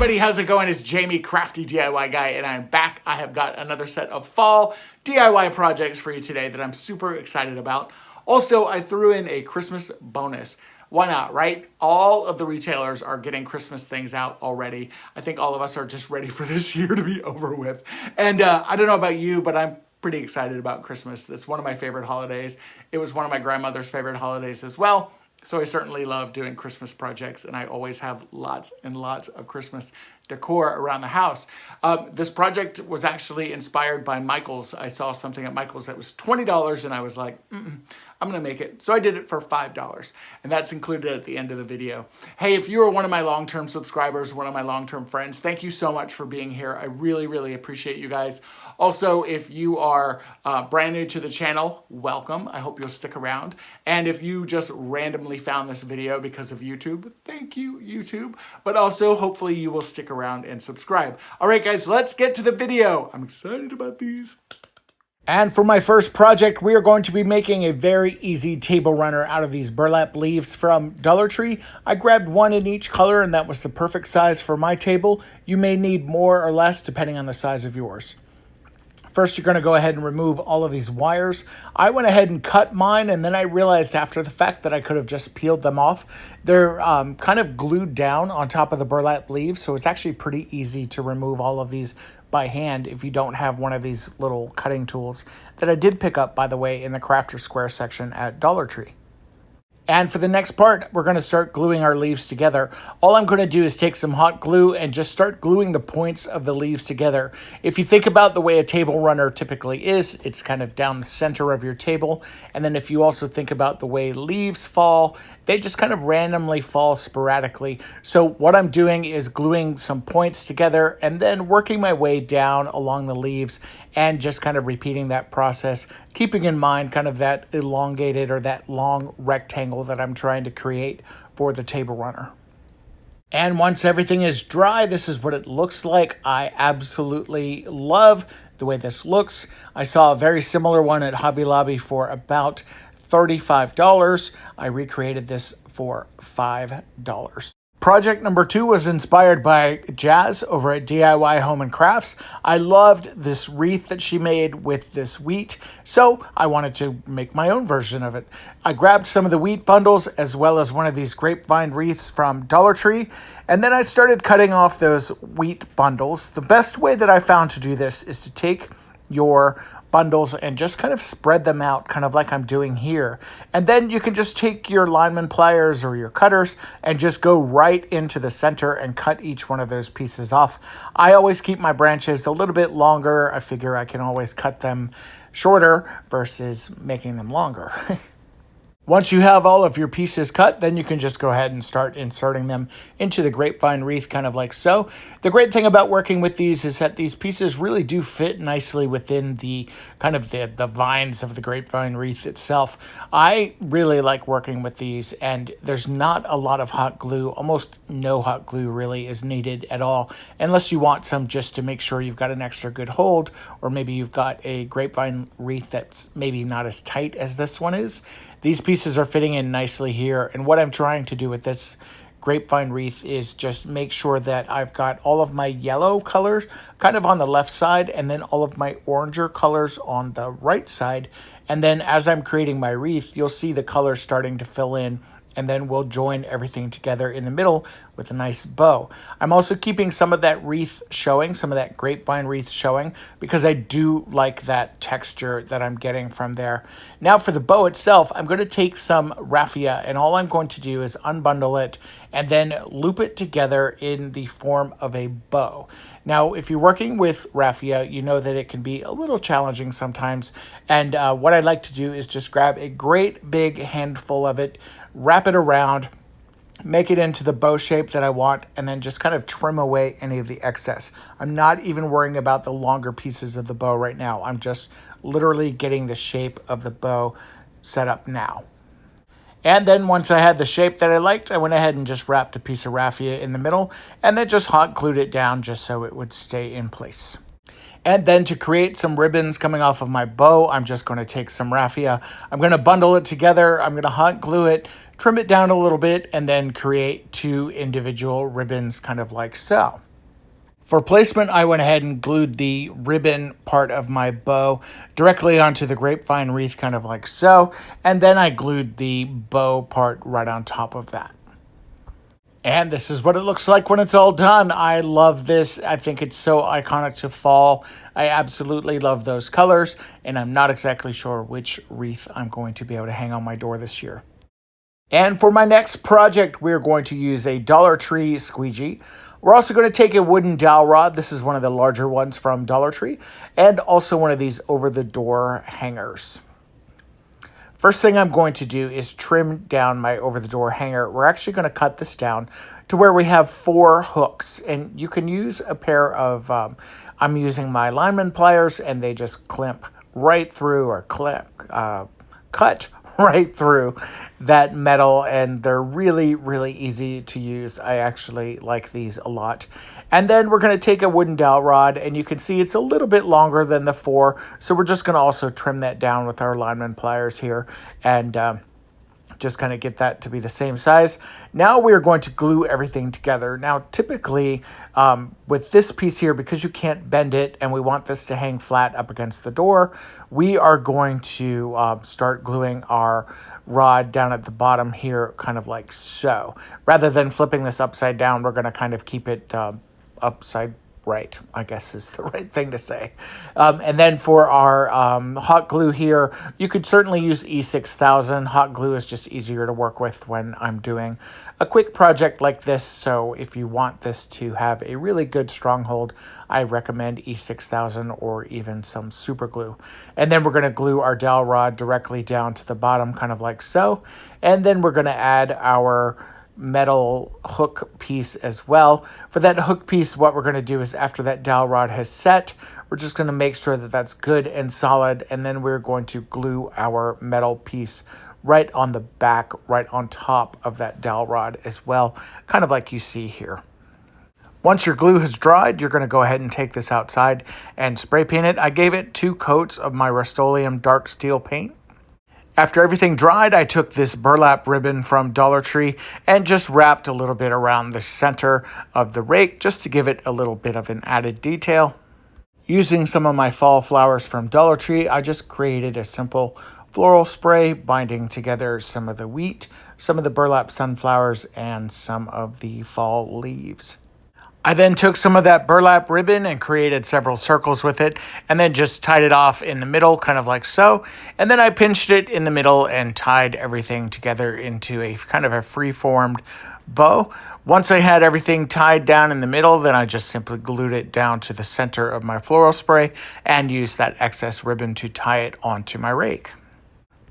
everybody, how's it going? It's Jamie, Crafty DIY Guy, and I'm back. I have got another set of fall DIY projects for you today that I'm super excited about. Also, I threw in a Christmas bonus. Why not, right? All of the retailers are getting Christmas things out already. I think all of us are just ready for this year to be over with. And I don't know about you, but I'm pretty excited about Christmas. It's one of my favorite holidays. It was one of my grandmother's favorite holidays as well. So I certainly love doing Christmas projects, and I always have lots and lots of Christmas decor around the house. This project was actually inspired by Michael's. I saw something at Michael's that was $20, and I was like, I'm gonna make it. So I did it for $5, and that's included at the end of the video. Hey, if you are one of my long-term subscribers, one of my long-term friends, thank you so much for being here. I really, really appreciate you guys. Also, if you are brand new to the channel, welcome. I hope you'll stick around. And if you just randomly found this video because of YouTube, thank you, YouTube. But also, hopefully you will stick around and subscribe. All right, guys, let's get to the video. I'm excited about these. And for my first project, we are going to be making a very easy table runner out of these burlap leaves from Dollar Tree. I grabbed one in each color, and that was the perfect size for my table. You may need more or less depending on the size of yours. First, you're going to go ahead and remove all of these wires. I went ahead and cut mine, and then I realized after the fact that I could have just peeled them off. They're kind of glued down on top of the burlap leaves, so it's actually pretty easy to remove all of these by hand if you don't have one of these little cutting tools that I did pick up, by the way, in the Crafter Square section at Dollar Tree. And for the next part, we're going to start gluing our leaves together. All I'm going to do is take some hot glue and just start gluing the points of the leaves together. If you think about the way a table runner typically is, it's kind of down the center of your table. And then if you also think about the way leaves fall, they just kind of randomly fall sporadically. So what I'm doing is gluing some points together and then working my way down along the leaves and just kind of repeating that process, keeping in mind kind of that elongated or that long rectangle that I'm trying to create for the table runner. And once everything is dry, this is what it looks like. I absolutely love the way this looks. I saw a very similar one at Hobby Lobby for about $35. I recreated this for $5. Project number 2 was inspired by Jazz over at DIY Home and Crafts. I loved this wreath that she made with this wheat, so I wanted to make my own version of it. I grabbed some of the wheat bundles as well as one of these grapevine wreaths from Dollar Tree, and then I started cutting off those wheat bundles. The best way that I found to do this is to take your bundles and just kind of spread them out, kind of like I'm doing here. And then you can just take your Lineman Pliers or your cutters and just go right into the center and cut each one of those pieces off. I always keep my branches a little bit longer. I figure I can always cut them shorter versus making them longer. Once you have all of your pieces cut, then you can just go ahead and start inserting them into the grapevine wreath, kind of like so. The great thing about working with these is that these pieces really do fit nicely within the kind of the vines of the grapevine wreath itself. I really like working with these, and there's not a lot of hot glue. Almost no hot glue really is needed at all, unless you want some just to make sure you've got an extra good hold, or maybe you've got a grapevine wreath that's maybe not as tight as this one is. These pieces are fitting in nicely here, and what I'm trying to do with this grapevine wreath is just make sure that I've got all of my yellow colors kind of on the left side and then all of my oranger colors on the right side. And then as I'm creating my wreath, you'll see the colors starting to fill in, and then we'll join everything together in the middle with a nice bow. I'm also keeping some of that wreath showing, some of that grapevine wreath showing, because I do like that texture that I'm getting from there. Now for the bow itself, I'm going to take some raffia, and all I'm going to do is unbundle it and then loop it together in the form of a bow. Now, if you're working with raffia, you know that it can be a little challenging sometimes, and what I like to do is just grab a great big handful of it, wrap it around, make it into the bow shape that I want, and then just kind of trim away any of the excess. I'm not even worrying about the longer pieces of the bow right now. I'm just literally getting the shape of the bow set up now. And then once I had the shape that I liked, I went ahead and just wrapped a piece of raffia in the middle and then just hot glued it down just so it would stay in place. And then to create some ribbons coming off of my bow, I'm just going to take some raffia. I'm going to bundle it together. I'm going to hot glue it, trim it down a little bit, and then create 2 individual ribbons kind of like so. For placement, I went ahead and glued the ribbon part of my bow directly onto the grapevine wreath, kind of like so, and then I glued the bow part right on top of that. And this is what it looks like when it's all done. I love this. I think it's so iconic to fall. I absolutely love those colors, and I'm not exactly sure which wreath I'm going to be able to hang on my door this year. And for my next project, we're going to use a Dollar Tree squeegee. We're also going to take a wooden dowel rod. This is one of the larger ones from Dollar Tree, and also one of these over-the-door hangers. First thing I'm going to do is trim down my over-the-door hanger. We're actually going to cut this down to where we have 4 hooks, and you can use a pair of, I'm using my Lineman Pliers, and they just clamp right through, or cut right through that metal, and they're really, really easy to use. I actually like these a lot. And then we're going to take a wooden dowel rod, and you can see it's a little bit longer than the 4, so we're just going to also trim that down with our Lineman Pliers here, and just kind of get that to be the same size. Now we're going to glue everything together. Now typically with this piece here, because you can't bend it and we want this to hang flat up against the door, we are going to start gluing our rod down at the bottom here, kind of like so. Rather than flipping this upside down, we're going to kind of keep it upside right, I guess is the right thing to say. And then for our hot glue here, you could certainly use E6000. Hot glue is just easier to work with when I'm doing a quick project like this. So if you want this to have a really good stronghold, I recommend E6000 or even some super glue. And then we're going to glue our dowel rod directly down to the bottom, kind of like so. And then we're going to add our metal hook piece as well. For that hook piece, what we're going to do is after that dowel rod has set, we're just going to make sure that that's good and solid, and then we're going to glue our metal piece right on the back, right on top of that dowel rod as well, kind of like you see here. Once your glue has dried, you're going to go ahead and take this outside and spray paint it. I gave it 2 coats of my Rust-Oleum dark steel paint. After everything dried, I took this burlap ribbon from Dollar Tree and just wrapped a little bit around the center of the rake just to give it a little bit of an added detail. Using some of my fall flowers from Dollar Tree, I just created a simple floral spray binding together some of the wheat, some of the burlap sunflowers, and some of the fall leaves. I then took some of that burlap ribbon and created several circles with it, and then just tied it off in the middle, kind of like so. And then I pinched it in the middle and tied everything together into a kind of a free-formed bow. Once I had everything tied down in the middle, then I just simply glued it down to the center of my floral spray and used that excess ribbon to tie it onto my rake.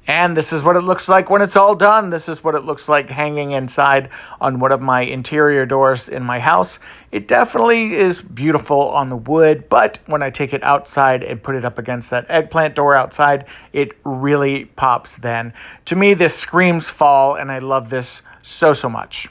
And this is what it looks like when it's all done. This is what it looks like hanging inside on one of my interior doors in my house. It definitely is beautiful on the wood, but when I take it outside and put it up against that eggplant door outside, it really pops then. To me, this screams fall, and I love this so, so much.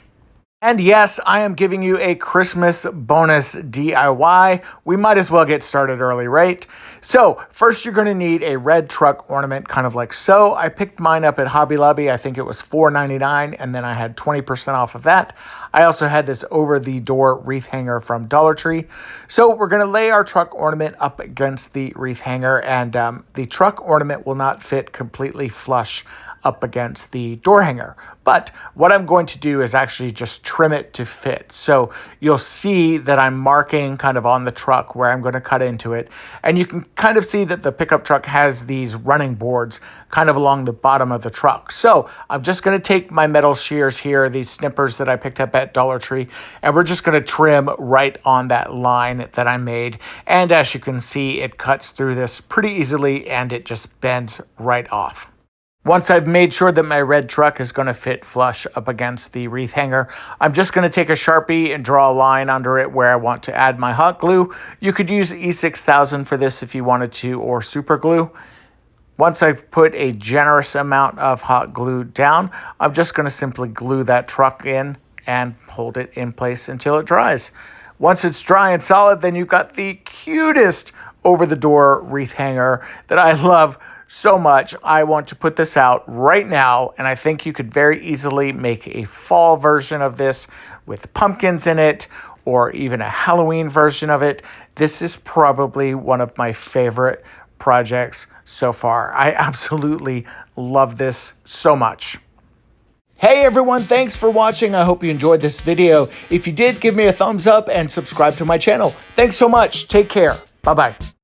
And yes, I am giving you a Christmas bonus DIY. We might as well get started early, right? So first you're going to need a red truck ornament, kind of like so. I picked mine up at Hobby Lobby. I think it was $4.99, and then I had 20% off of that. I also had this over-the-door wreath hanger from Dollar Tree. So we're going to lay our truck ornament up against the wreath hanger, and the truck ornament will not fit completely flush up against the door hanger. But what I'm going to do is actually just trim it to fit. So you'll see that I'm marking kind of on the truck where I'm going to cut into it. And you can kind of see that the pickup truck has these running boards kind of along the bottom of the truck. So I'm just going to take my metal shears here, these snippers that I picked up at Dollar Tree, and we're just going to trim right on that line that I made. And as you can see, it cuts through this pretty easily, and it just bends right off. Once I've made sure that my red truck is going to fit flush up against the wreath hanger, I'm just going to take a Sharpie and draw a line under it where I want to add my hot glue. You could use E6000 for this if you wanted to, or super glue. Once I've put a generous amount of hot glue down, I'm just going to simply glue that truck in and hold it in place until it dries. Once it's dry and solid, then you've got the cutest over-the-door wreath hanger that I love so much. I want to put this out right now, and I think you could very easily make a fall version of this with pumpkins in it, or even a Halloween version of it. This is probably one of my favorite projects so far. I absolutely love this so much. Hey everyone, thanks for watching. I hope you enjoyed this video. If you did, give me a thumbs up and subscribe to my channel. Thanks so much. Take care. Bye-bye.